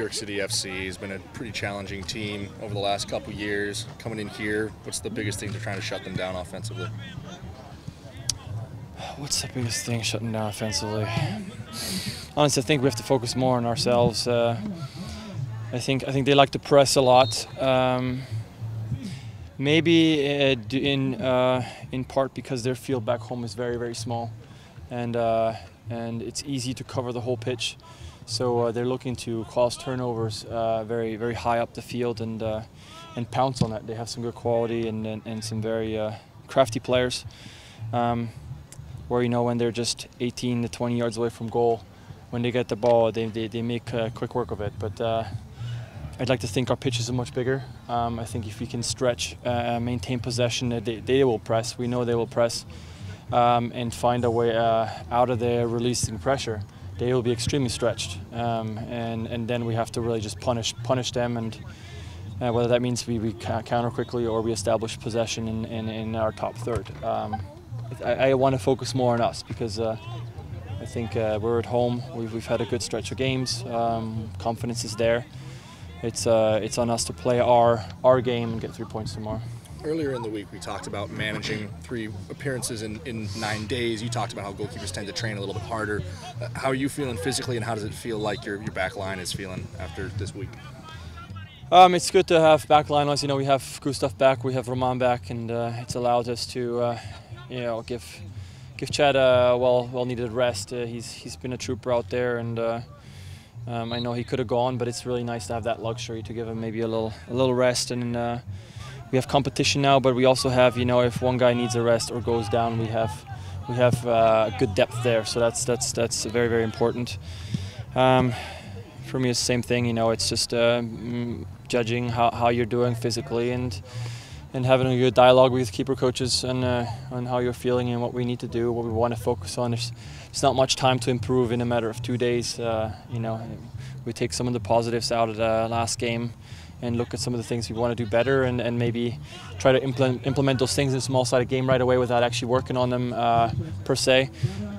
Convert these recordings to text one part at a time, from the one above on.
York City FC has been a pretty challenging team over the last couple years. Coming in here, what's the biggest thing to trying to shut them down offensively? What's the biggest thing shutting down offensively? Honestly, I think we have to focus more on ourselves. I think they like to press a lot. Maybe in part because their field back home is very, very small, and it's easy to cover the whole pitch. So they're looking to cause turnovers very, very high up the field and pounce on that. They have some good quality and some very crafty players. Where when they're just 18 to 20 yards away from goal, when they get the ball, they make quick work of it. But I'd like to think our pitches are much bigger. I think if we can stretch, maintain possession, they will press. We know they will press, and find a way out of their releasing pressure. They will be extremely stretched, and then we have to really just punish them, and whether that means we counter quickly or we establish possession in our top third. I want to focus more on us because I think we're at home. We've had a good stretch of games. Confidence is there. It's on us to play our game and get 3 points tomorrow. Earlier in the week, we talked about managing 3 appearances in 9 days. You talked about how goalkeepers tend to train a little bit harder. How are you feeling physically, and how does it feel like your back line is feeling after this week? It's good to have back line. As you know, we have Gustav back, we have Roman back, and it's allowed us to give Chad a well-needed rest. He's been a trooper out there, and I know he could have gone, but it's really nice to have that luxury to give him maybe a little rest. And we have competition now, but we also have, if one guy needs a rest or goes down, we have good depth there. So that's very, very important. For me, it's the same thing. It's just judging how you're doing physically and having a good dialogue with keeper coaches on how you're feeling and what we need to do, what we want to focus on. There's not much time to improve in a matter of 2 days. We take some of the positives out of the last game and look at some of the things we want to do better, and maybe try to implement those things in a small-sided game right away without actually working on them per se.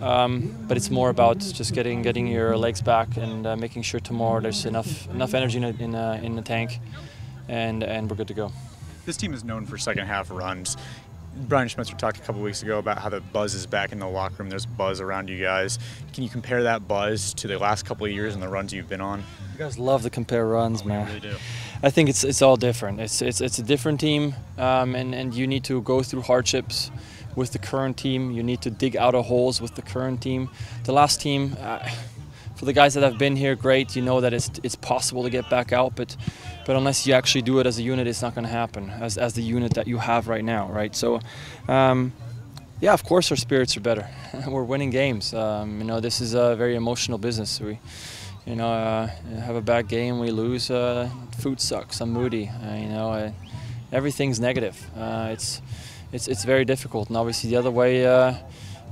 But it's more about just getting your legs back and making sure tomorrow there's enough energy in the tank, and we're good to go. This team is known for second-half runs. Brian Schmetzer talked a couple weeks ago about how the buzz is back in the locker room. There's buzz around you guys. Can you compare that buzz to the last couple of years and the runs you've been on? You guys love to compare runs, man. We really do. I think it's all different. It's a different team, and you need to go through hardships with the current team. You need to dig out of holes with the current team. The last team, for the guys that have been here, great. You know that it's possible to get back out, but unless you actually do it as a unit, it's not going to happen as the unit that you have right now, right? So, yeah, of course our spirits are better. We're winning games. This is a very emotional business. We, have a bad game, we lose. Food sucks. I'm moody. Everything's negative. It's very difficult, and obviously the other way,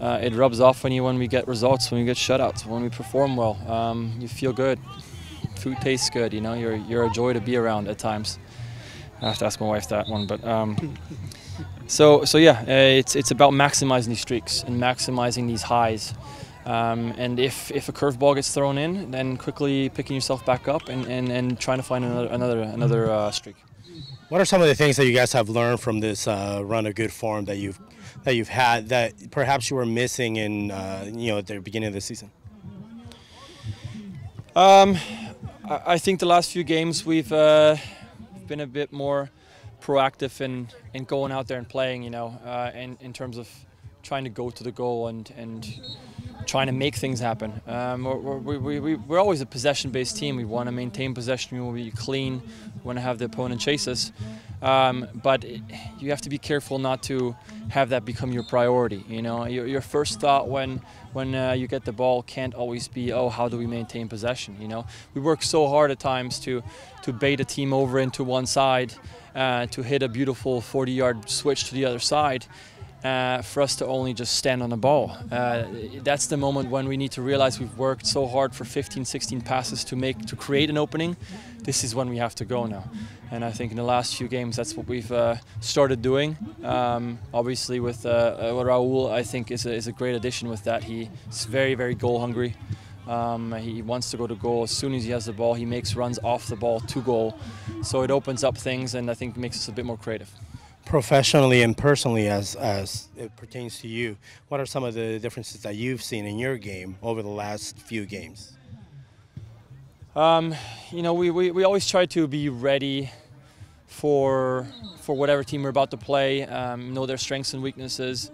it rubs off when we get results, when we get shutouts, when we perform well. You feel good. Food tastes good. You're a joy to be around at times. I have to ask my wife that one, but so yeah, it's about maximizing these streaks and maximizing these highs. And if a curveball gets thrown in, then quickly picking yourself back up and trying to find another streak. What are some of the things that you guys have learned from this run of good form that you've had that perhaps you were missing in at the beginning of the season? I think the last few games we've been a bit more proactive in going out there and playing, in terms of trying to go to the goal and trying to make things happen. We're always a possession-based team. We want to maintain possession. We want to be clean. We want to have the opponent chase us. But you have to be careful not to have that become your priority. Your first thought when you get the ball can't always be, oh, how do we maintain possession? We work so hard at times to bait a team over into one side, to hit a beautiful 40-yard switch to the other side. For us to only just stand on the ball. That's the moment when we need to realize we've worked so hard for 15, 16 passes to create an opening. This is when we have to go now. And I think in the last few games that's what we've started doing. Obviously with Raul, I think is a great addition with that. He's very, very goal hungry. He wants to go to goal as soon as he has the ball. He makes runs off the ball to goal. So it opens up things, and I think makes us a bit more creative. Professionally and personally, as it pertains to you, what are some of the differences that you've seen in your game over the last few games? You know, we always try to be ready for whatever team we're about to play, know their strengths and weaknesses,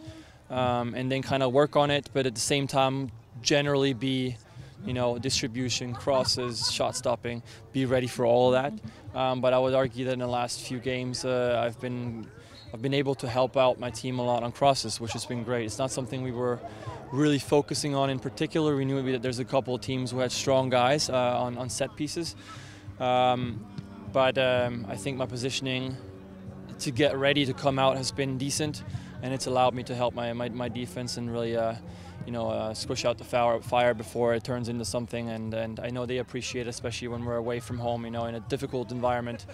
and then kind of work on it, but at the same time generally be, you know, distribution, crosses, shot stopping, be ready for all of that. But I would argue that in the last few games I've been able to help out my team a lot on crosses, which has been great. It's not something we were really focusing on in particular. We knew that there's a couple of teams who had strong guys on set pieces. But I think my positioning to get ready to come out has been decent, and it's allowed me to help my defense and really squish out the fire before it turns into something. And I know they appreciate it, especially when we're away from home, you know, in a difficult environment,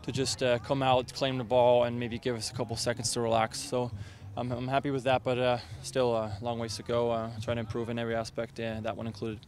to just come out, claim the ball, and maybe give us a couple seconds to relax. So I'm happy with that, but still a long ways to go. Trying to improve in every aspect, that one included.